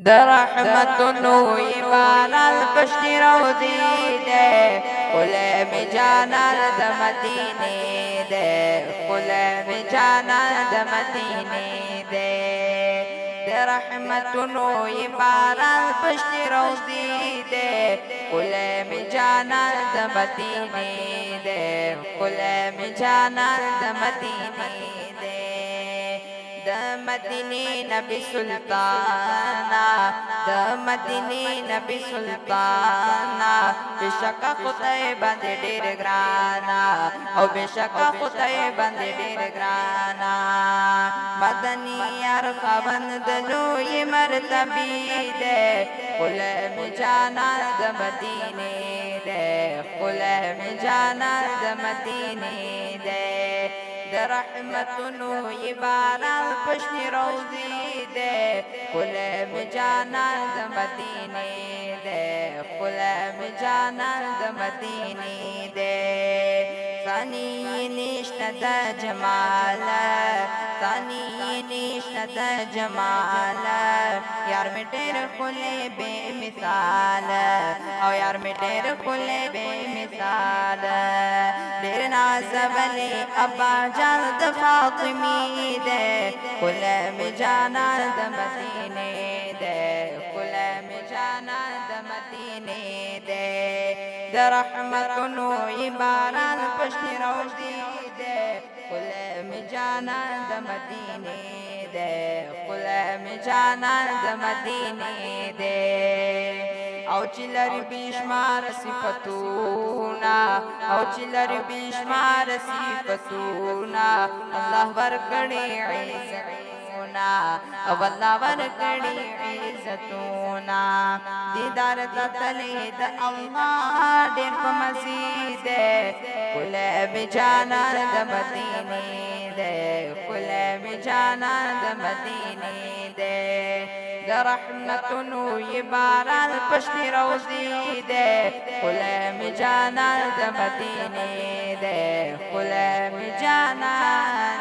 در رحمتونو عبارت پشتی روزی دے قلم جانان د مدینے دے قلم جانان د مدینے دے در رحمتونو عبارت پشتی روزی دے قلم جانان د مدینے دے قلم جانان د مدینے دے د مدینه نبی سلطانا د مدینه نبی سلطانا بشک خدای باندې ډېر ګرانا او بشک خدای باندې ډېر ګرانا مدني یار خوند د لوی مرتبه ده قلم جانان د مدینه ده قلم جانان د مدینه ده در رحمتونو عبارت پشنی روزی دے قلم جانان د مدینے دے قلم جانان د مدینے دے ثانی نشت د جمال ثانی نشت د جمال یار می ډېر ښکلی بے مثال او یار می ډېر ښکلی بے مثال ډېر نازولی ابا جان د فاطمی دے قلم جانان د مدینے دے قلم جانان د مدینے دے د رحمتونو عبارت پشتی روزی دے قلم جانان د مدینے دے قلم جانان د مدینے دے او چلر بیشمار صفتونا او چلر بیشمار صفتونا اللہ ورکڑی عزتونا او اللہ ورکڑی عزتونا دیدار تتلی دا اللہ دیر پا مزید قلب جانان دا مدینے دے قلب جانان دا مدینے دے در رحمتونو عبارت پشتی روزی دے قلم جانان د مدینے دے قلم جانان